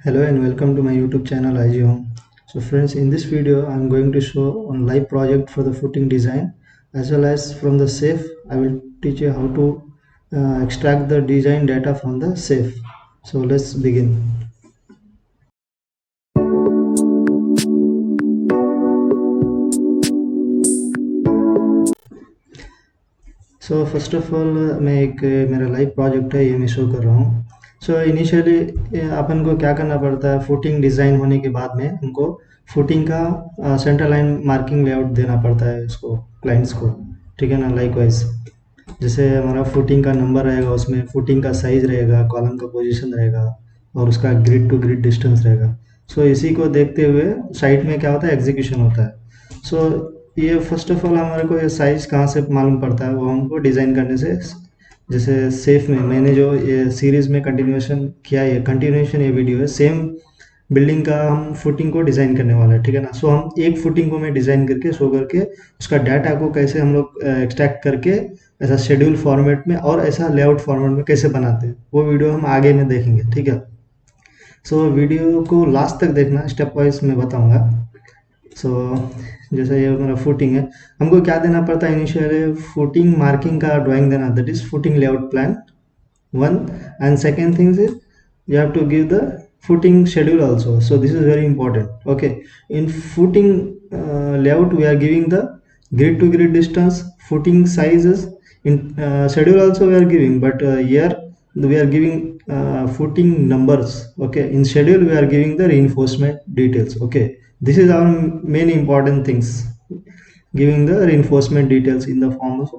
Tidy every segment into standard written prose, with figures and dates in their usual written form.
Hello and welcome to my YouTube channel IG Home. So friends, in this video I'm going to show one live project for the footing design, as well as from the safe I will teach you how to extract the design data from the safe. So let's begin. So first of all मैं एक मेरा live project है, ये मैं show कर रहा हूँ. So initially अपन को क्या करना पड़ता है, फुटिंग डिज़ाइन होने के बाद में हमको फुटिंग का सेंटर लाइन मार्किंग लेआउट देना पड़ता है इसको, क्लाइंट्स को. ठीक है ना. लाइकवाइज जैसे हमारा फुटिंग का नंबर रहेगा, उसमें फुटिंग का साइज़ रहेगा, कॉलम का पोजीशन रहेगा और उसका ग्रिड टू ग्रिड डिस्टेंस रहेगा. सो इसी को देखते हुए साइट में क्या होता है, एग्जीक्यूशन होता है. सो ये फर्स्ट ऑफ ऑल हमारे को ये साइज़ कहाँ से मालूम पड़ता है, वो हमको डिज़ाइन करने से. जैसे सेफ में मैंने जो ये सीरीज़ में कंटिन्यूएशन किया, ये कंटिन्यूएशन ये वीडियो है, सेम बिल्डिंग का हम फुटिंग को डिज़ाइन करने वाला है. ठीक है ना. सो हम एक फुटिंग को मैं डिज़ाइन करके शो करके उसका डाटा को कैसे हम लोग एक्सट्रैक्ट करके ऐसा शेड्यूल फॉर्मेट में और ऐसा लेआउट फॉर्मेट में कैसे बनाते हैं, वो वीडियो हम आगे में देखेंगे. ठीक है. सो वीडियो को लास्ट तक देखना, स्टेप वाइज मैं बताऊंगा. सो जैसे ये मेरा फुटिंग है, हमको क्या देना पड़ता है, इनिशियली फुटिंग मार्किंग का ड्राइंग देना, that is footing layout plan one. And second thing is you have to give the footing schedule also. So this is very important. Okay, in footing layout we are giving the grid to grid distance, footing sizes. In schedule also we are giving, but here we are giving footing numbers. Okay, in schedule we are giving the reinforcement details. Okay, this is our main important things, giving the reinforcement details in the form of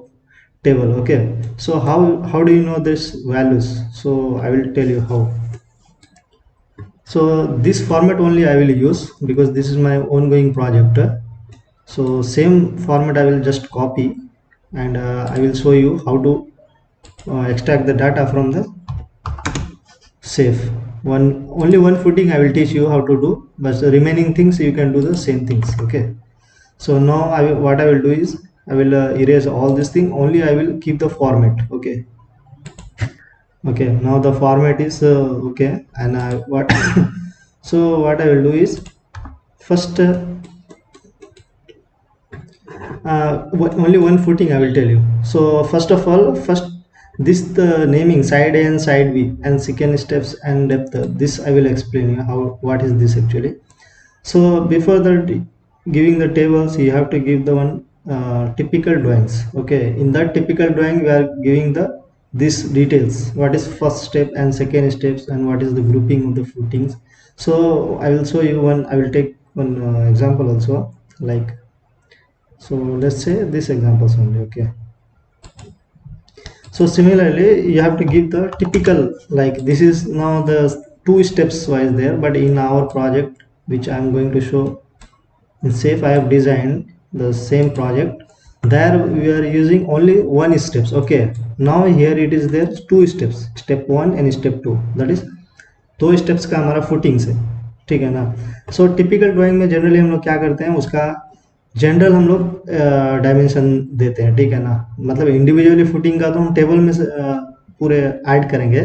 table. Okay, so how do you know this values? So I will tell you how. So this format only I will use because this is my ongoing project. So same format I will just copy, and I will show you how to extract the data from the safe. Only one footing I will teach you how to do, but the remaining things you can do the same things. Okay, so now what I will do is I will erase all this thing, only I will keep the format. Okay, now the format is okay. And what so what I will do is first only one footing I will tell you. So first of all, first this the naming side A and side B and second steps and depth, this I will explain you how, what is this actually. So before that, giving the tables, you have to give the one typical drawings. Okay, in that typical drawing we are giving the this details, what is first step and second steps and what is the grouping of the footings. So I will show you one, I will take one example also, like, so let's say this examples only. Okay, so similarly you have to give the typical, like this is now the two steps wise there, but in our project which I am going to show in safe, I have designed the same project, there we are using only one steps. Okay, now here it is there two steps, step 1 and step 2, that is दो steps का हमारा footing से. ठीक है ना. सो typical drawing में generally हम लोग क्या करते हैं, उसका जनरल हम लोग डायमेंशन देते हैं. ठीक है ना. मतलब इंडिविजुअली फुटिंग का तो हम टेबल में पूरे ऐड करेंगे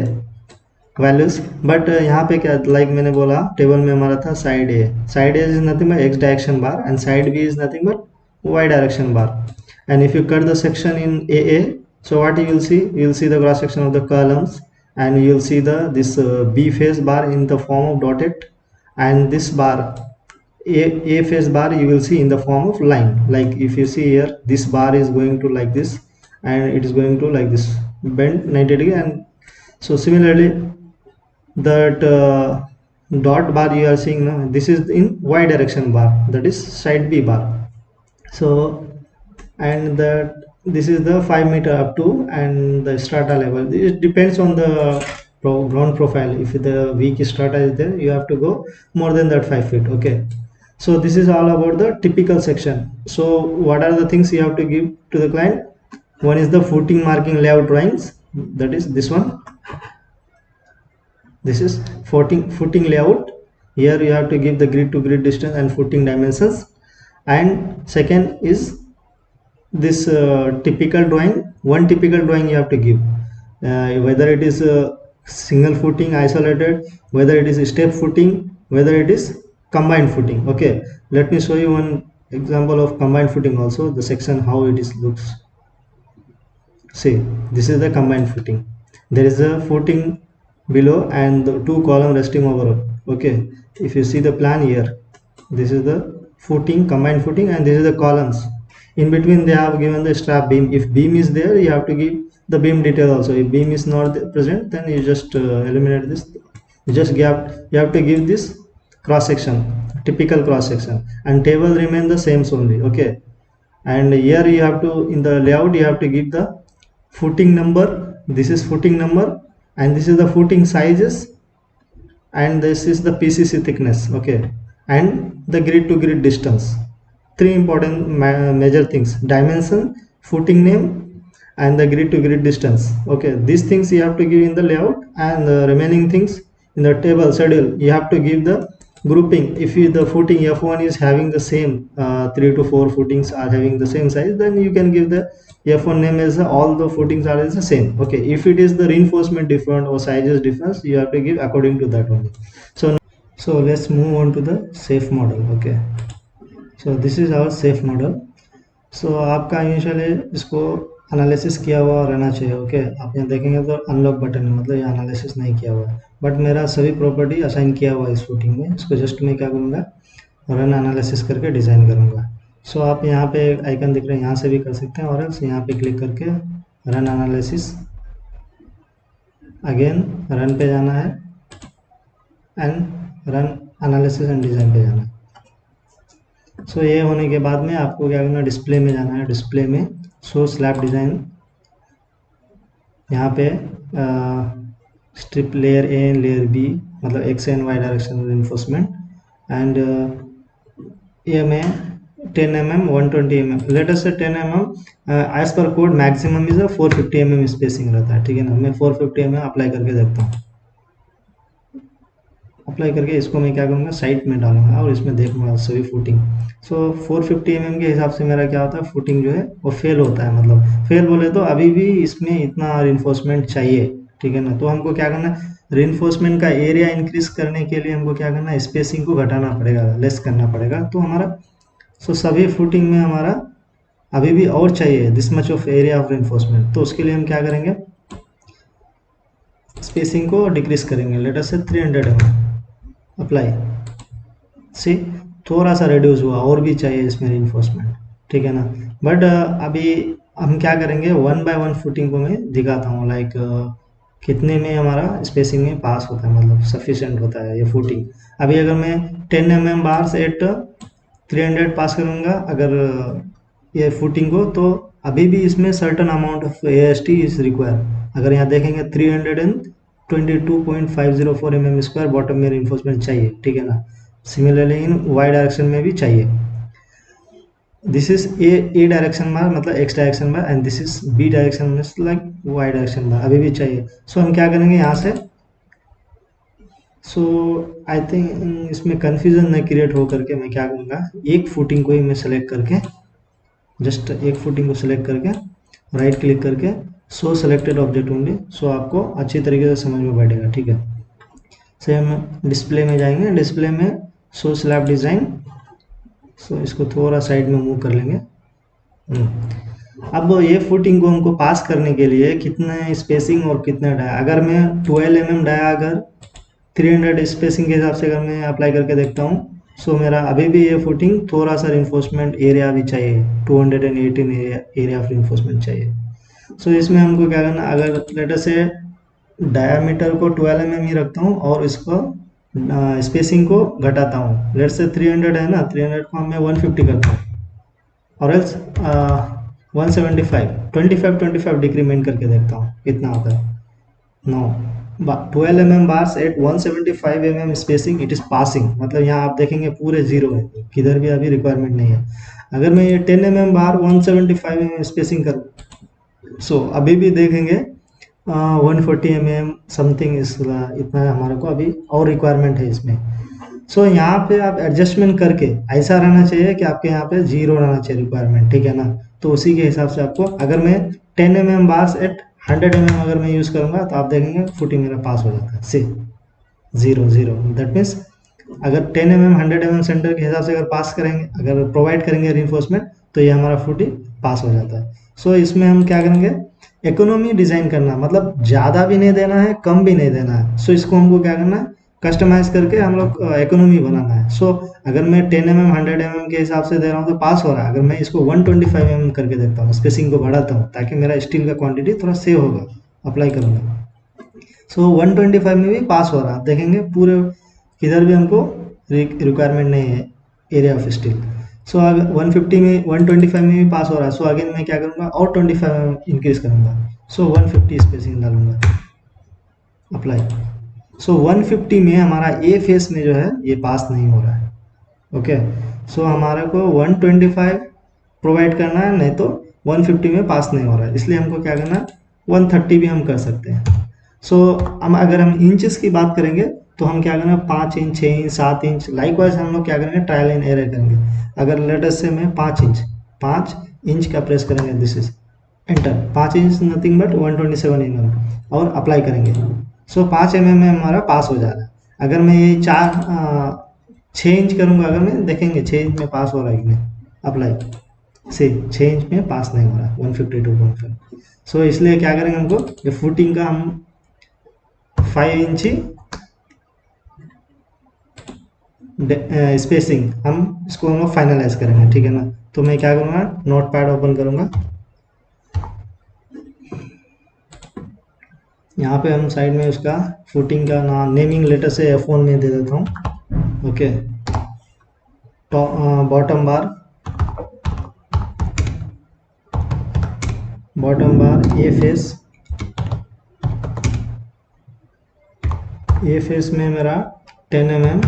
वैल्यूज, बट यहाँ पे क्या, लाइक मैंने बोला टेबल में हमारा था side A is nothing but X direction bar and side B is nothing but Y direction bar. And if you cut the section in A, so what you will see the cross section of the columns, and you will see the this B face bar in the form of dotted, and this bar A face bar you will see in the form of line. Like if you see here, this bar is going to like this and it is going to like this, bend 90 degree. And so similarly that dot bar you are seeing now, this is in y direction bar, that is side B bar. So and that this is the 5 meter up to and the strata level, it depends on the ground profile. If the weak strata is there, you have to go more than that 5 feet. Okay, so this is all about the typical section. So what are the things you have to give to the client? One is the footing marking layout drawings, that is this one. This is footing layout. Here you have to give the grid to grid distance and footing dimensions. And second is this typical drawing, one typical drawing you have to give, whether it is single footing, isolated, whether it is step footing, whether it is combined footing. Okay, let me show you one example of combined footing also, the section how it is looks. See, this is the combined footing. There is a footing below and the two column resting over. Okay, if you see the plan here, this is the footing, combined footing, and this is the columns. In between they have given the strap beam. If beam is there, you have to give the beam detail also. If beam is not present, then you just eliminate this. You have to give this cross section, typical cross section, and table remain the same only. Okay, and here you have to, in the layout, you have to give the footing number. This is footing number, and this is the footing sizes, and this is the PCC thickness. Okay, and the grid to grid distance. Three important major things: dimension, footing name, and the grid to grid distance. Okay, these things you have to give in the layout, and the remaining things in the table schedule you have to give the grouping. If the footing F1 is having the same 3 to 4 footings are having the same size, then you can give the F1 name as all the footings are the same. Okay, if it is the reinforcement different or sizes difference, you have to give according to that only. So let's move on to the safe model. Okay, so this is our safe model. So आपका initially इसको analysis किया हुआ रहना चाहिए. Okay, आप यहाँ देखेंगे तो अनलॉक बटन है, मतलब ये एनालिसिस नहीं किया हुआ है, बट मेरा सभी प्रॉपर्टी असाइन किया हुआ है इस फूटिंग में. इसको जस्ट मैं क्या करूँगा, रन एनालिसिस करके डिज़ाइन करूँगा. सो आप यहाँ पे आइकन दिख रहे हैं, यहाँ से भी कर सकते हैं, और एल्स यहाँ पे क्लिक करके रन एनालिसिस, अगेन रन पे जाना है, and run analysis and design पे जाना है. सो ये होने के बाद में आपको क्या करना है, डिस्प्ले में जाना है. डिस्प्ले में शो स्लैब डिज़ाइन, यहाँ पे strip layer A layer B, मतलब X and Y direction reinforcement, and ये में 10 mm 120 mm, लेट अस से 10 mm as per code maximum is 450 mm spacing रहता है. ठीक है ना, मैं 450 mm अप्लाई करके देखता हूँ. अप्लाई करके इसको मैं क्या करूँगा, साइड में डालूंगा और इसमें देखूंगा सभी फुटिंग. सो 450 mm के हिसाब से मेरा क्या होता है, फुटिंग जो है वो फेल होता है. मतलब फेल बोले तो अभी भी इसमें इतना रिइंफोर्समेंट चाहिए. ठीक है ना, तो हमको क्या करना है, रिइंफोर्समेंट का एरिया इंक्रीज करने के लिए हमको क्या करना है, स्पेसिंग को घटाना पड़ेगा, लेस करना पड़ेगा. तो हमारा सभी फुटिंग में हमारा अभी भी और चाहिए this much of area of reinforcement. तो उसके लिए हम क्या करेंगे, स्पेसिंग को डिक्रीज करेंगे. लेट अस से 300 mm अप्लाई. सी, थोड़ा सा रिड्यूस हुआ, और भी चाहिए इसमें रिइंफोर्समेंट. ठीक है ना, बट अभी हम क्या करेंगे, 1 by 1 फुटिंग को मैं दिखाता हूँ, लाइक कितने में हमारा स्पेसिंग में पास होता है, मतलब सफिशिएंट होता है ये फुटिंग. अभी अगर मैं 10 mm बार्स एट 300 पास करूँगा अगर ये फुटिंग को, तो अभी भी इसमें certain amount of AST is require. अगर यहाँ देखेंगे 322.504 mm स्क्वायर बॉटम में रिइंफोर्समेंट चाहिए. ठीक है ना, सिमिलरली इन वाई डायरेक्शन में भी चाहिए. This is A direction bar, मतलब X direction bar, and this is B direction में, लाइक वाई डायरेक्शन बार अभी भी चाहिए. सो हम क्या करेंगे यहाँ से, सो आई थिंक इसमें कन्फ्यूजन न क्रिएट हो करके मैं क्या करूँगा, एक फुटिंग को ही मैं सेलेक्ट करके, जस्ट एक फुटिंग को सिलेक्ट करके राइट क्लिक करके शो सेलेक्टेड ऑब्जेक्ट होंगे. सो आपको अच्छी तरीके से समझ में बैठेगा. ठीक है, से हम डिस्प्ले में जाएंगे, डिस्प्ले में शो स्लैब डिज़ाइन. सो इसको थोड़ा साइड में मूव कर लेंगे. अब ये फुटिंग को हमको पास करने के लिए कितने स्पेसिंग और कितने डाया, अगर मैं 12 mm डाया अगर 300 स्पेसिंग के हिसाब से अगर मैं अप्लाई करके देखता हूँ, सो मेरा अभी भी ये फुटिंग थोड़ा सा रिइंफोर्समेंट एरिया भी चाहिए, 218 एरिया ऑफ रिइंफोर्समेंट चाहिए. सो इसमें हमको क्या करना, अगर लेटर से डायामीटर को 12 mm ही रखता हूँ और इसको स्पेसिंग को घटाता हूँ. लेट से 300 है ना, 300 को मैं 150 करता हूँ, और एल्स 175 25 डिक्रीमेंट करके देखता हूँ कितना आता है. No, 12 mm bars at 175 mm spacing it is passing, मतलब यहाँ आप देखेंगे पूरे जीरो है, किधर भी अभी रिक्वायरमेंट नहीं है. अगर मैं ये 10 mm बार 175 mm स्पेसिंग करूँ, सो अभी भी देखेंगे 140 mm समथिंग, इतना हमारे को अभी और रिक्वायरमेंट है इसमें. सो यहाँ पे आप एडजस्टमेंट करके, ऐसा रहना चाहिए कि आपके यहाँ पे जीरो रहना चाहिए रिक्वायरमेंट. ठीक है ना, तो उसी के हिसाब से आपको, अगर मैं 10 mm बार्स एट 100 mm अगर मैं यूज़ करूँगा तो आप देखेंगे फुटिंग मेरा पास हो जाता है। सी 0 0 दैट मीन्स अगर 10 mm 100 mm सेंटर के हिसाब से अगर पास करेंगे, अगर प्रोवाइड करेंगे रिइंफोर्समेंट, तो ये हमारा फुटिंग पास हो जाता है। सो इसमें हम क्या करेंगे, इकोनॉमी डिज़ाइन करना, मतलब ज़्यादा भी नहीं देना है, कम भी नहीं देना है। सो इसको हमको क्या करना है, कस्टमाइज़ करके हम लोग इकोनॉमी बनाना है। सो अगर मैं 10 mm 100 mm के हिसाब से दे रहा हूँ तो पास हो रहा है। अगर मैं इसको 125 mm करके देता हूँ, स्पेसिंग को बढ़ाता हूँ, ताकि मेरा स्टील का क्वांटिटी थोड़ा सेव होगा, अप्लाई करूँगा। सो 125 में भी पास हो रहा है, देखेंगे पूरे किधर भी हमको रिक्वायरमेंट नहीं है एरिया ऑफ स्टील। सो अगर 150 में 125 में भी पास हो रहा है, सो अगेन मैं क्या करूँगा, और 25 इंक्रीज करूँगा। सो 150 स्पेसिंग डालूंगा, अप्लाई। सो 150 में हमारा ए फेस में जो है ये पास नहीं हो रहा है। ओके, सो हमारे को 125 प्रोवाइड करना है, नहीं तो 150 में पास नहीं हो रहा है, इसलिए हमको क्या करना है, 130 भी हम कर सकते हैं। सो हम अगर हम इंचेस की बात करेंगे तो हम क्या करेंगे, 5 इंच 6 इंच 7 इंच, लाइकवाइज हम लोग क्या करेंगे, ट्रायल एंड एरर करेंगे। अगर लेटेस्ट से मैं 5 इंच का प्रेस करेंगे, this is enter, 5 inch nothing but 127 mm, और अप्लाई करेंगे। सो 5 mm में हमारा पास हो जा रहा है। अगर मैं ये 6 इंच करूँगा, अगर मैं देखेंगे 6 इंच में पास हो रहा है कि नहीं, अप्लाई से 6 इंच में पास नहीं हो रहा, 152.5। सो इसलिए क्या करेंगे, हमको ये फुटिंग का हम 5 इंच स्पेसिंग हम इसको हम फाइनलाइज करेंगे, ठीक है ना। तो मैं क्या करूँगा, नोट पैड ओपन करूँगा, यहाँ पे हम साइड में उसका फुटिंग का नाम नेमिंग लेटर से F1 में दे देता हूँ। ओके, बॉटम बार ए फेस में मेरा 10 mm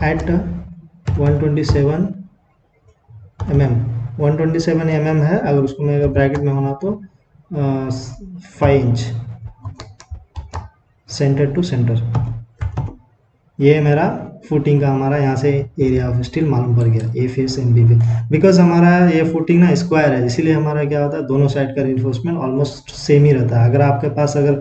एट 127 mm, 127 mm है। अगर उसको मैं अगर ब्रैकेट में होना तो 5 इंच सेंटर टू सेंटर, ये मेरा फुटिंग का हमारा यहाँ से एरिया ऑफ स्टील मालूम पड़ गया, A face and B face. Because हमारा ये फुटिंग ना स्क्वायर है, इसीलिए हमारा क्या होता है, दोनों साइड का रिइंफोर्समेंट ऑलमोस्ट सेम ही रहता है। अगर आपके पास अगर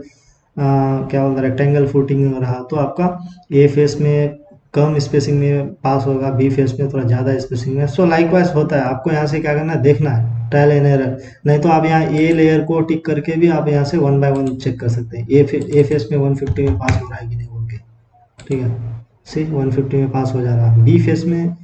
क्या बोलते हैं रेक्टेंगल फुटिंग रहा तो आपका ए फेस में कम स्पेसिंग में पास होगा, बी फेस में थोड़ा ज़्यादा स्पेसिंग में। सो लाइकवाइज होता है, आपको यहाँ से क्या करना है, देखना है, ट्रायल एंड एरर। नहीं तो आप यहाँ ए लेयर को टिक करके भी आप यहाँ से 1 by 1 चेक कर सकते हैं, ए फेस में 150 में पास हो रहा है कि नहीं बोल के, ठीक है। सी 150 में पास हो जा रहा है। बी फेस में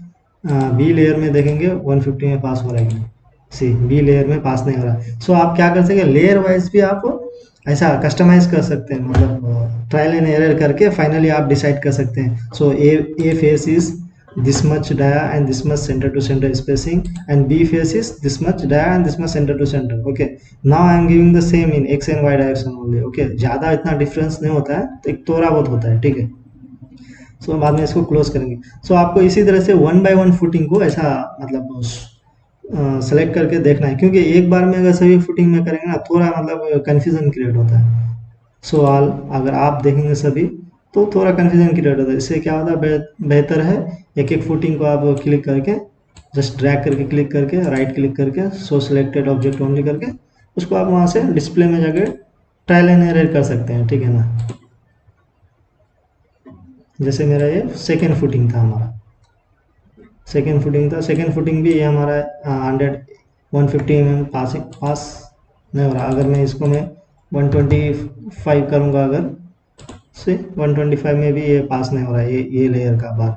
बी लेयर में देखेंगे 150 में पास हो रहा है कि नहीं, सी बी लेयर में पास नहीं हो रहा। सो आप क्या कर सकते हैं, लेयर वाइज भी आप ऐसा कस्टमाइज कर सकते हैं, मतलब ट्रायल एंड एरर करके फाइनली आप डिसाइड कर सकते हैं। So A face is this much dia and this much center to center spacing, and B face is this much dia and this much center to center. Okay, now I am giving the same in x and y direction only. Okay, ज़्यादा इतना difference नहीं होता है, तो एक थोड़ा बहुत होता है, ठीक है। सो बाद में इसको क्लोज करेंगे। सो आपको इसी तरह से 1 by 1 फुटिंग को ऐसा मतलब सेलेक्ट करके देखना है, क्योंकि एक बार में अगर सभी फुटिंग में करेंगे ना, थोड़ा मतलब कन्फ्यूजन क्रिएट होता है। सो अगर आप देखेंगे सभी तो थोड़ा कन्फ्यूजन क्रिएट होता है। इससे क्या होता है, बेहतर है एक एक फुटिंग को आप क्लिक करके, जस्ट ड्रैग करके क्लिक करके राइट क्लिक करके सो सिलेक्टेड ऑब्जेक्ट ओनली करके उसको आप वहाँ से डिस्प्ले में जाके ट्रायल एंड एरर कर सकते हैं, ठीक है ना। जैसे मेरा ये सेकेंड फुटिंग था, हमारा सेकेंड फुटिंग भी ये हमारा 150 mm पास नहीं हो रहा। अगर मैं इसको मैं 125 करूँगा, अगर से 125 में भी ये पास नहीं हो रहा है, ये लेयर का बार।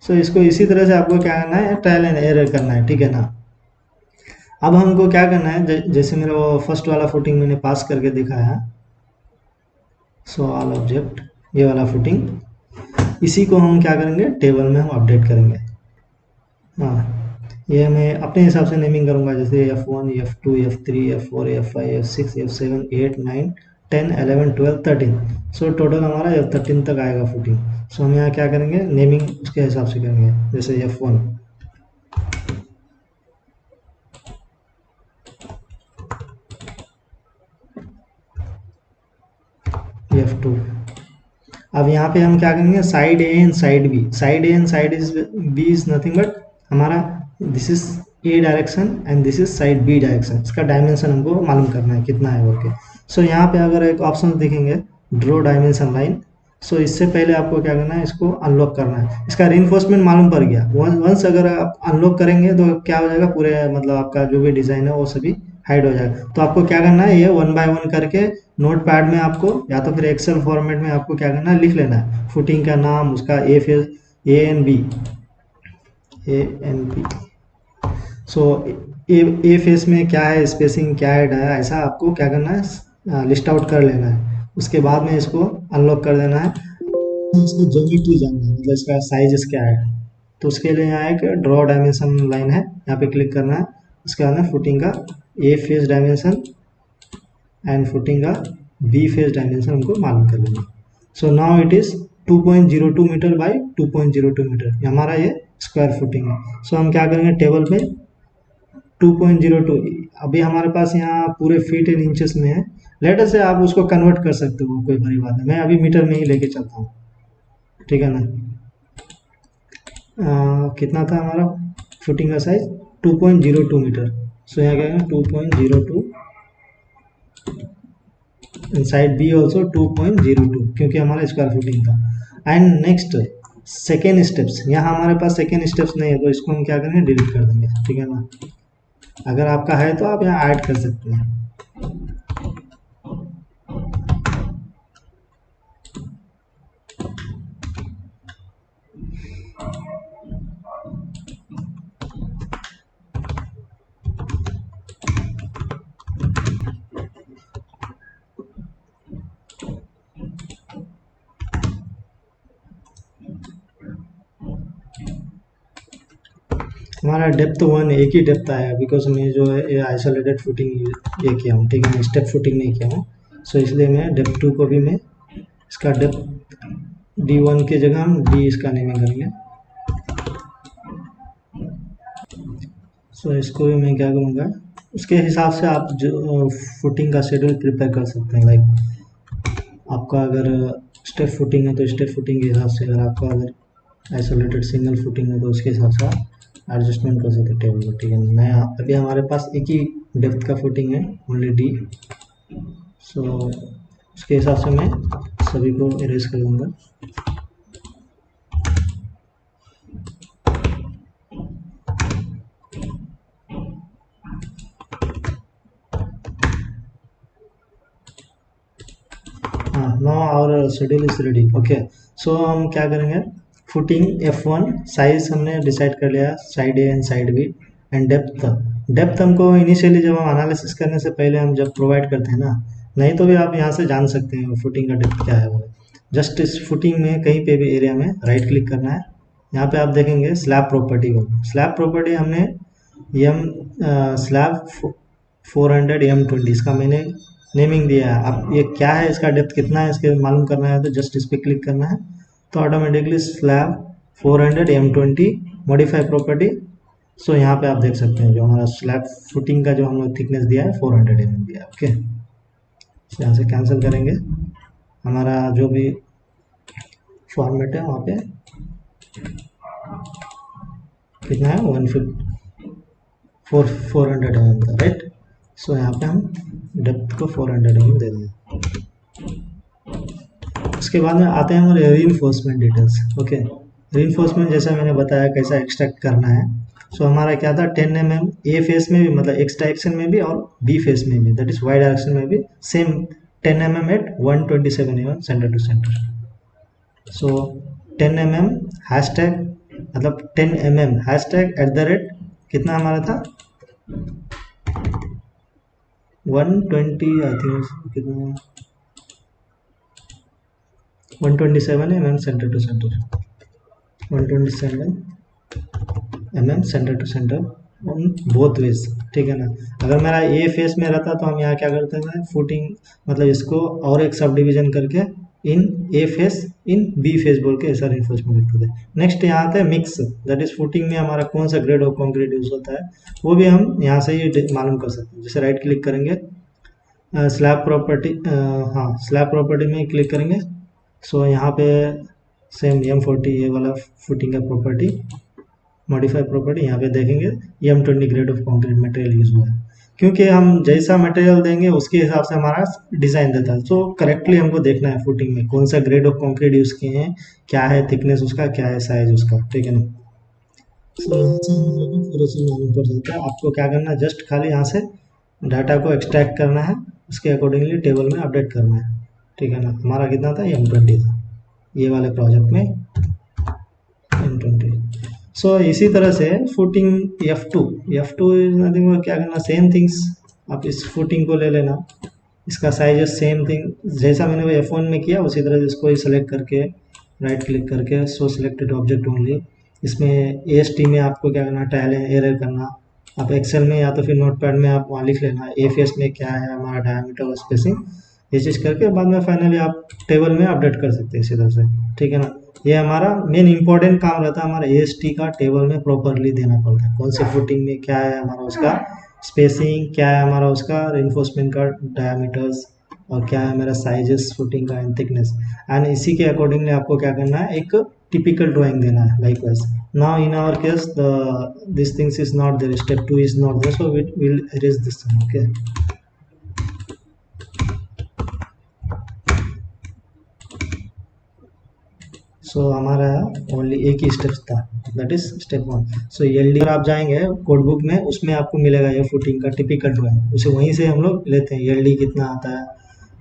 सो इसको इसी तरह से आपको क्या करना है, ट्रायल एंड एरर करना है, ठीक है ना। अब हमको क्या करना है, जैसे मेरा वो फर्स्ट वाला फुटिंग मैंने पास करके दिखाया, सो ऑल ऑब्जेक्ट ये वाला फुटिंग, इसी को हम क्या करेंगे, टेबल में हम अपडेट करेंगे। हाँ, ये मैं अपने हिसाब से नेमिंग करूँगा, जैसे F1 F2 F3 F4 F5 F6 F7 8 9 10 11 12 13। So total हमारा F13 तक आएगा फुटिंग। सो हम यहाँ क्या करेंगे, नेमिंग उसके हिसाब से करेंगे, जैसे F1 F2। अब यहाँ पे हम क्या करेंगे, side A and side B. Side A and side B is nothing but हमारा this is A direction and this is side B direction. इसका डायमेंशन हमको मालूम करना है कितना है ओके। सो यहाँ पे अगर एक ऑप्शन दिखेंगे ड्रॉ डायमेंशन लाइन, सो इससे पहले आपको क्या करना है, इसको अनलॉक करना है। इसका रीइंफोर्समेंट मालूम पड़ गया। वंस अगर आप अनलॉक करेंगे तो क्या हो जाएगा, पूरे मतलब आपका जो भी डिज़ाइन है वो सभी हाइड हो जाएगा। तो आपको क्या करना है, ये वन बाय वन करके नोट पैड में आपको या तो फिर एक्सेल फॉर्मेट में आपको क्या करना है, लिख लेना है फुटिंग का नाम, उसका ए face, A N B, A N B. So A face में क्या है, स्पेसिंग क्या है, ऐसा आपको क्या करना है, लिस्ट आउट कर लेना है। उसके बाद में इसको अनलॉक कर देना है। इसकी ज्योमेट्री जानना है, मतलब इसका साइजेस क्या है। तो उसके लिए यहाँ एक ड्रॉ डायमेंशन लाइन है, यहाँ पे क्लिक करना है। उसके बाद में फुटिंग का A face dimension and footing का बी फेस डायमेंशन हमको मालूम कर लेना। So now it is 2.02 metre by 2.02 metre, हमारा ये स्क्वायर फुटिंग है। सो हम क्या करेंगे, टेबल पे 2.02, अभी हमारे पास यहाँ पूरे फीट इन इंचेस में है। लेटर से आप उसको कन्वर्ट कर सकते हो, कोई बड़ी बात नहीं, मैं अभी मीटर में ही लेके चलता हूँ, ठीक है ना। कितना था हमारा फुटिंग का साइज, 2.02 मीटर। सो यहाँ क्या है 2.02, साइड बी ऑल्सो 2.02, क्योंकि हमारा स्क्वायर फुटिंग था। एंड नेक्स्ट सेकेंड स्टेप्स, यहाँ हमारे पास सेकेंड स्टेप्स नहीं है, तो इसको हम क्या करेंगे, डिलीट कर देंगे, ठीक है ना। अगर आपका है तो आप यहाँ ऐड कर सकते हैं। हमारा डेप्थ 1 एक ही डेप्थ आया, बिकॉज मैं जो है ये आइसोलेटेड फुटिंग ये किया हूँ, ठीक है, मैं स्टेप फुटिंग नहीं किया हूँ। सो इसलिए मैं डेप्थ 2 को भी मैं इसका डेप्थ D1 की जगह हम D इसका नेमिंग करेंगे। सो इसको भी मैं क्या करूँगा, उसके हिसाब से आप जो फुटिंग का शेड्यूल प्रिपेयर कर सकते हैं। लाइक आपका अगर स्टेप फुटिंग है तो स्टेप फुटिंग के हिसाब से, अगर आपका अगर आइसोलेटेड सिंगल फुटिंग है तो उसके हिसाब से आप एडजस्टमेंट कर सकते हैं टेबल को, ठीक है। मैं अभी हमारे पास एक ही डेप्थ का फुटिंग है, ओनली D। सो उसके हिसाब से मैं सभी को इरेज कर दूँगा। हाँ, now our schedule is ready, okay. So हम क्या करेंगे, फुटिंग F1 साइज हमने डिसाइड कर लिया, side A and side B. And depth हमको इनिशियली जब हम एनालिसिस करने से पहले हम जब प्रोवाइड करते हैं ना, नहीं तो भी आप यहाँ से जान सकते हैं फुटिंग का डेप्थ क्या है वो। जस्ट इस फुटिंग में कहीं पे भी एरिया में राइट क्लिक करना है। यहाँ पे आप देखेंगे स्लैब प्रॉपर्टी को, स्लैब प्रॉपर्टी हमने एम स्लैब 400 M20, इसका मैंने नेमिंग दिया है। अब ये क्या है, इसका डेप्थ कितना है, इसके मालूम करना है तो जस्ट इस पर क्लिक करना है, तो automatically slab 400 M20 modify property. So यहाँ पे आप देख सकते हैं जो हमारा स्लैब फुटिंग का जो हम लोग थिकनेस दिया है 400 mm दिया है, ओके। यहाँ से कैंसिल करेंगे, हमारा जो भी फॉर्मेट है वहाँ पे कितना है 400 mm का, राइट। सो यहाँ पे हम डेप्थ को 400 mm दे देंगे। उसके बाद में आते हैं हमारे रीइंफोर्समेंट डिटेल्स, ओके। रीइंफोर्समेंट जैसा मैंने बताया कैसा एक्सट्रैक्ट करना है। सो हमारा क्या था 10 mm ए फेस में भी, मतलब एक्स डायरेक्शन में भी और बी फेस में भी, दैट इज वाई डायरेक्शन में भी same 10 mm at 127 mm centre to centre. So 10 mm hashtag, मतलब 10 mm हैशटैग @ कितना हमारा था 120, आई थिंक कितना 127 mm centre to centre, 127 mm centre to centre on both ways, ठीक है ना। अगर मेरा ए फेस में रहता तो हम यहाँ क्या करते हैं, फुटिंग मतलब इसको और एक सब डिवीजन करके इन ए फेस इन बी फेस बोल के ऐसा रिइंफोर्समेंट लिखते थे। नेक्स्ट यहाँ आता है मिक्स, दैट इज फुटिंग में हमारा कौन सा ग्रेड ऑफ कॉन्क्रीट यूज होता है, वो भी हम यहाँ से ही मालूम कर सकते हैं। जैसे राइट क्लिक करेंगे, स्लैब प्रॉपर्टी, हाँ स्लैब प्रॉपर्टी में क्लिक करेंगे। सो यहाँ पे सेम M40 ये वाला फुटिंग का प्रॉपर्टी, मॉडिफाई प्रॉपर्टी, यहाँ पे देखेंगे M20 grade of concrete material use हुआ है, क्योंकि हम जैसा मटेरियल देंगे उसके हिसाब से हमारा डिज़ाइन देता है। तो करेक्टली हमको देखना है फुटिंग में कौन सा ग्रेड ऑफ कंक्रीट यूज़ किए हैं, क्या है थिकनेस उसका, क्या है साइज उसका, ठीक है ना। सो यहाँ से हम लोग को पूरा चीज़ मालूम पड़ जाता है। आपको क्या करना है, जस्ट खाली यहाँ से डाटा को एक्सट्रैक्ट करना है, उसके अकॉर्डिंगली टेबल में अपडेट करना है, ठीक है ना। हमारा कितना था, M20 था ये वाले प्रोजेक्ट में, M20। सो इसी तरह से फुटिंग F2 इज नथिंग, क्या करना, सेम थिंग्स, आप इस फुटिंग को ले लेना, इसका साइज सेम थिंग जैसा मैंने वो F1 में किया उसी तरह से इसको ही सेलेक्ट करके राइट क्लिक करके शो सिलेक्टेड ऑब्जेक्ट ओनली। इसमें AST में आपको क्या करना, टाइल एरर करना, आप एक्सेल में या तो फिर नोटपैड में आप वहाँ लिख लेना AFS में क्या है हमारा डायमीटर और स्पेसिंग, ये चीज़ करके बाद में फाइनली आप टेबल में अपडेट कर सकते हैं इसी तरह से, ठीक है ना। ये हमारा मेन इंपॉर्टेंट काम रहता है, हमारा AST का टेबल में प्रॉपरली देना पड़ता है, कौन से फुटिंग में क्या है हमारा उसका स्पेसिंग, क्या है हमारा उसका रेनफोर्समेंट का डायमीटर्स, और क्या है मेरा साइजेस फुटिंग का एंड थिकनेस, एंड इसी के अकॉर्डिंगली आपको क्या करना है, एक टिपिकल ड्राइंग देना है likewise. Now in our case this things is not there, step 2 is not there, so we will erase this one, okay। So हमारा ओनली एक ही स्टेप था, that is step 1। So LD पर आप जाएंगे code book में, उसमें आपको मिलेगा ये फुटिंग का टिपिकल ड्राइंग, उसे वहीं से हम लोग लेते हैं, एलडी कितना आता है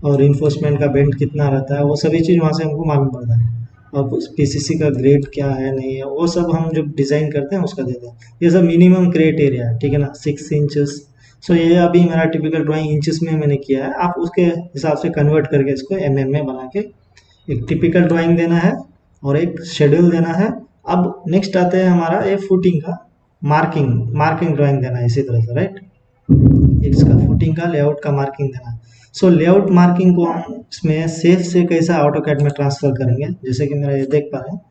और इन्फोर्समेंट का बेंड कितना रहता है, वो सभी चीज़ वहाँ से हमको मालूम पड़ता है। और PCC का ग्रेड क्या है नहीं है वो सब हम जब डिज़ाइन करते हैं उसका देते हैं। ये सब मिनिमम क्रिएट एरिया है, ठीक है ना, 6 इंचेस। सो ये अभी मेरा टिपिकल ड्राइंग इंचेस में मैंने किया है, आप उसके हिसाब से कन्वर्ट करके इसको mm में बना के एक टिपिकल ड्राइंग देना है और एक शेड्यूल देना है। अब नेक्स्ट आते हैं हमारा ये फुटिंग का मार्किंग ड्राइंग देना है इसी तरह से, राइट। इसका फुटिंग का लेआउट का मार्किंग देना है। सो लेआउट मार्किंग को हम इसमें सेव से कैसा ऑटोकैड में ट्रांसफर करेंगे, जैसे कि मेरा ये देख पा रहे हैं।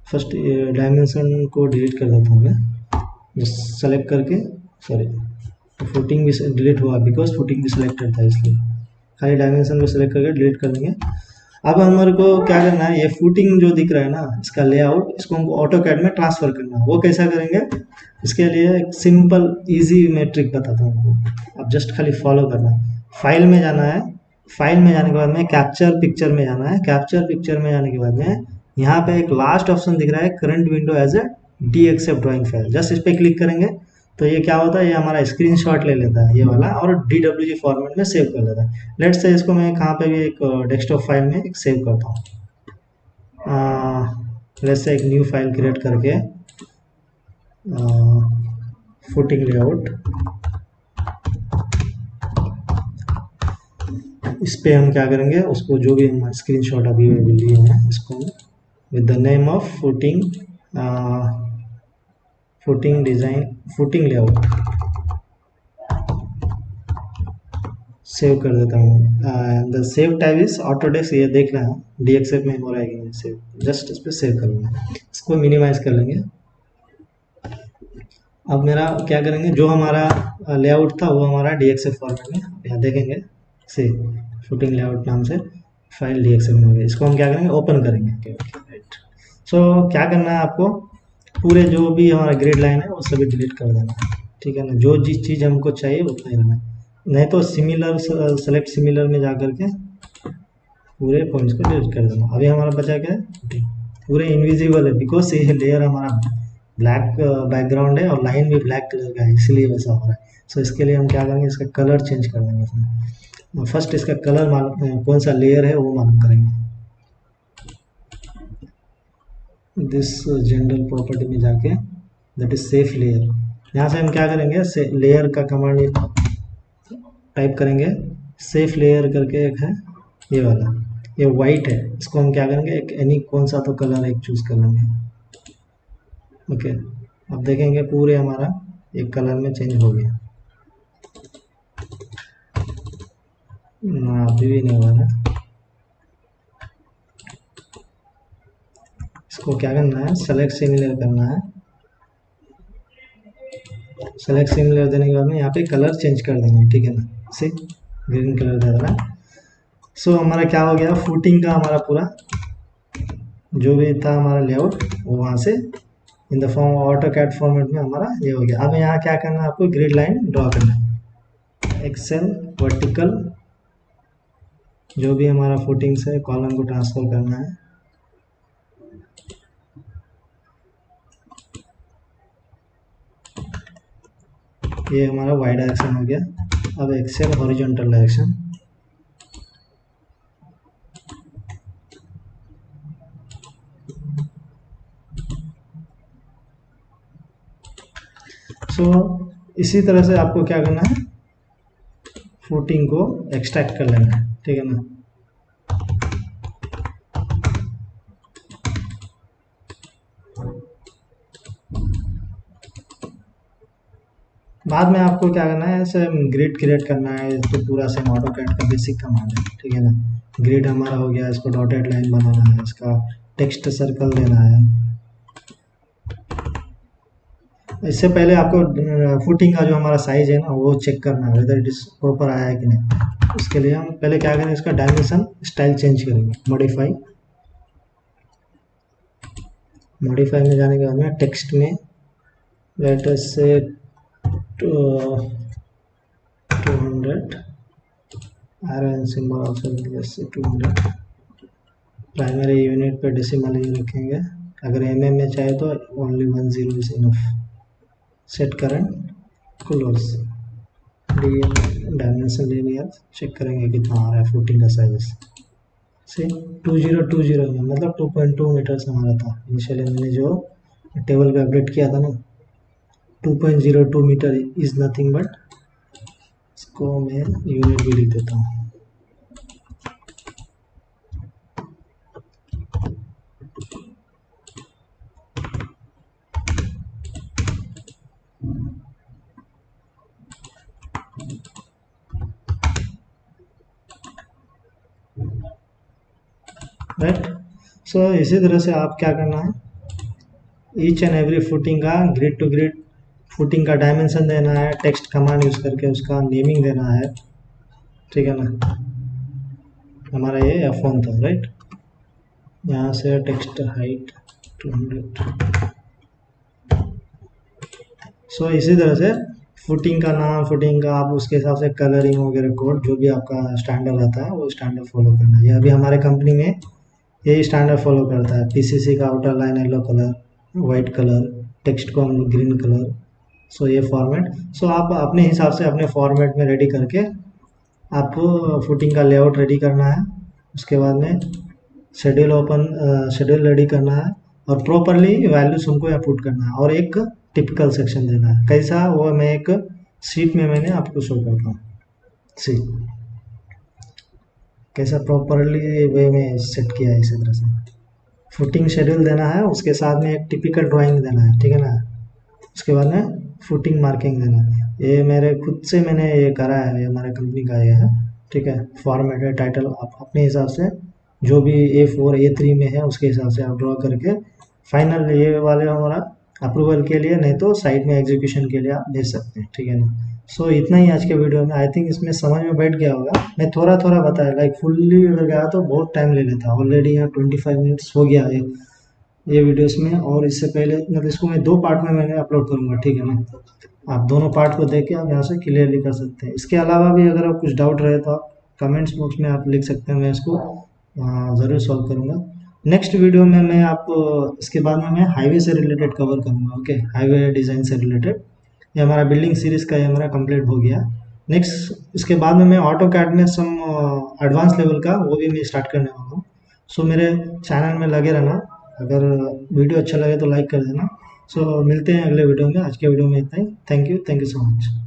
फर्स्ट डायमेंशन को डिलीट कर देता हूँ मैं, जस्ट सेलेक्ट करके, सॉरी फुटिंग भी डिलीट हुआ बिकॉज फुटिंग भी सिलेक्टेड था, इसलिए खाली डायमेंशन को सिलेक्ट करके डिलीट कर देंगे। अब हमारे को क्या करना है, ये फुटिंग जो दिख रहा है ना, इसका लेआउट, इसको हमको ऑटोकैड में ट्रांसफर करना है। वो कैसा करेंगे, इसके लिए एक सिंपल इजी मैं ट्रिक बताता हूँ आपको, आप जस्ट खाली फॉलो करना। फाइल में जाना है, फाइल में जाने के बाद में कैप्चर पिक्चर में जाना है, कैप्चर पिक्चर में जाने के बाद में यहाँ पे एक लास्ट ऑप्शन दिख रहा है, current window as a DXF drawing file, just इस पर क्लिक करेंगे तो ये क्या होता है, ये हमारा स्क्रीनशॉट ले लेता है ये वाला और DWG फॉर्मेट में सेव कर लेता है। लेट्स से इसको मैं कहाँ पे भी एक डेस्कटॉप फाइल में एक सेव करता हूँ। लेट्स से एक न्यू फाइल क्रिएट करके फुटिंग लेआउट, इस पे हम क्या करेंगे, उसको जो भी हम स्क्रीनशॉट अभी लिए हैं इसको with the name of footing design footing layout save कर देता हूँ। The save type is Autodesk, ये देख रहे हैं DXF में हो रहा है कि नहीं सेव, जस्ट इस पर सेव कर लूँगा, इसको मिनिमाइज कर लेंगे। अब मेरा क्या करेंगे, जो हमारा लेआउट था वो हमारा DXF फॉर्मेट में यहाँ देखेंगे, से फुटिंग लेआउट नाम से फाइल DXF में हो गया। इसको हम क्या करेंगे, ओपन करेंगे, राइट। सो क्या करना है आपको, पूरे जो भी हमारा ग्रिड लाइन है वो सभी डिलीट कर देना है, ठीक है ना। जो जिस चीज़ हमको चाहिए उतना ही रहना, नहीं तो सिमिलर सेलेक्ट सिमिलर में जा करके पूरे पॉइंट्स को डिलीट कर देना। अभी हमारा बचा क्या है, पूरे इनविजिबल है बिकॉज ये लेयर हमारा ब्लैक बैकग्राउंड है और लाइन भी ब्लैक कलर का है, इसलिए वैसा हो रहा है। सो इसके लिए हम क्या करेंगे, इसका कलर चेंज कर देंगे इसमें। फर्स्ट इसका कलर मालूम, कौन सा लेयर है वो मालूम करेंगे। दिस जनरल प्रॉपर्टी में जाके दैट इज सेफ लेयर, यहाँ से हम क्या करेंगे, लेयर का कमांड टाइप करेंगे, सेफ लेयर करके एक है ये वाला, ये वाइट है, इसको हम क्या करेंगे, एक एनी कौन सा तो कलर एक चूज कर लेंगे, ओके। अब देखेंगे पूरे हमारा एक कलर में चेंज हो गया, अभी भी नहीं हुआ ना। इसको क्या करना है, सेलेक्ट सिमिलर करना है, सेलेक्ट सिमिलर देने के बाद में यहाँ पे कलर चेंज कर देंगे, ठीक है ना, से ग्रीन कलर दे देना। सो हमारा क्या हो गया, फुटिंग का हमारा पूरा जो भी था हमारा लेआउट वो वहाँ से in the form AutoCAD format में हमारा ये हो गया। अब यहाँ क्या करना है, आपको ग्रिड लाइन ड्रॉ करना है, एक्सेल वर्टिकल जो भी हमारा फुटिंग्स है कॉलम को ट्रांसफर करना है। ये हमारा वाई डायरेक्शन हो गया। अब एक्सेल हॉरिजॉन्टल डायरेक्शन, सो इसी तरह से आपको क्या करना है, फुटिंग को एक्सट्रैक्ट कर लेना है, ठीक है ना। बाद में आपको क्या करना है, ऐसे ग्रिड क्रिएट करना है, तो पूरा सेम ऑटोकैड का बेसिक कमांड है, ठीक है ना। ग्रिड हमारा हो गया, इसको डॉटेड लाइन बनाना है, इसका टेक्स्ट सर्कल देना है। इससे पहले आपको फुटिंग का जो हमारा साइज है ना वो चेक करना है वेदर इट इज प्रॉपर आया है कि नहीं। उसके लिए हम पहले क्या करें, इसका डायमेंशन स्टाइल चेंज करेंगे, मॉडिफाई में जाने के बाद में टेक्स्ट में लेट अस से 200 iron symbol also let's say 200। Primary unit पे डेसिमल ही रखेंगे, अगर एमएम में चाहे तो only 10 is enough. Set current colours dimension linear check करेंगे कितना आ रहा है फुटिंग का साइज से 2020 में, मतलब 2.2 मीटर्स हमारा था इनिशियली। मैंने जो टेबल पे अपडेट किया था ना 2.02 मीटर इज नथिंग बट, इसको मैं यूनिट भी लिख देता हूँ। राइट, सो इसी तरह से आप क्या करना है, ईच एंड एवरी फुटिंग का ग्रिड टू ग्रिड फुटिंग का डायमेंशन देना है, टेक्स्ट कमांड यूज करके उसका नेमिंग देना है, ठीक है ना। हमारा ये F1 था, राइट। यहाँ से टेक्स्ट हाइट 200। सो इसी तरह से फुटिंग का नाम, फुटिंग का आप उसके हिसाब से कलरिंग वगैरह कोड जो भी आपका स्टैंडर्ड रहता है वो स्टैंडर्ड फॉलो करना है। अभी हमारे कंपनी में यही स्टैंडर्ड फॉलो करता है, पीसीसी का outer line yellow colour, white colour, text को हम ग्रीन कलर, सो ये फॉर्मेट। सो आप अपने हिसाब से अपने फॉर्मेट में रेडी करके आपको फुटिंग का लेआउट रेडी करना है। उसके बाद में शेड्यूल रेडी करना है और प्रॉपरली वैल्यूज उनको पुट करना है, और एक टिपिकल सेक्शन देना है। कैसा, वो मैं एक शीट में मैंने आपको शो करता हूँ, सी कैसा प्रॉपरली वे में सेट किया है। इसी तरह से फुटिंग शेड्यूल देना है, उसके साथ में एक टिपिकल ड्राइंग देना है, ठीक है ना। उसके बाद में फुटिंग मार्किंग देना है। ये मेरे खुद से मैंने ये करा है, ये हमारे कंपनी का ये है, ठीक है। फॉर्मेट है, टाइटल आप अपने हिसाब से जो भी A4 A3 में है उसके हिसाब से आप ड्रॉ करके फाइनल ये वाले हमारा अप्रूवल के लिए, नहीं तो साइट में एग्जीक्यूशन के लिए आप भेज सकते हैं, ठीक है ना। सो इतना ही आज के वीडियो में, आई थिंक इसमें समझ में बैठ गया होगा। मैं थोड़ा थोड़ा बताया, लाइक फुल्ली अगर गया तो बहुत टाइम ले लेता। ऑलरेडी यहाँ 25 मिनट्स हो गया है ये वीडियोस में, और इससे पहले मतलब इसको मैं 2 पार्ट में मैंने अपलोड करूँगा, ठीक है ना। आप दोनों पार्ट को देख के आप यहाँ से क्लियरली कर सकते हैं। इसके अलावा भी अगर आप कुछ डाउट रहे तो आप कमेंट्स बॉक्स में आप लिख सकते हैं, मैं इसको ज़रूर सॉल्व करूँगा। नेक्स्ट वीडियो में मैं आपको इसके बाद में मैं हाईवे से रिलेटेड कवर करूँगा, ओके। हाईवे डिज़ाइन से रिलेटेड ये हमारा बिल्डिंग सीरीज़ का ये हमारा कंप्लीट हो गया। नेक्स्ट इसके बाद में मैं ऑटो कैड में सम एडवांस लेवल का वो भी मैं स्टार्ट करने वाला हूँ। सो मेरे चैनल में लगे रहना, अगर वीडियो अच्छा लगे तो लाइक कर देना। सो मिलते हैं अगले वीडियो में। आज के वीडियो में इतना ही। Thank you so much.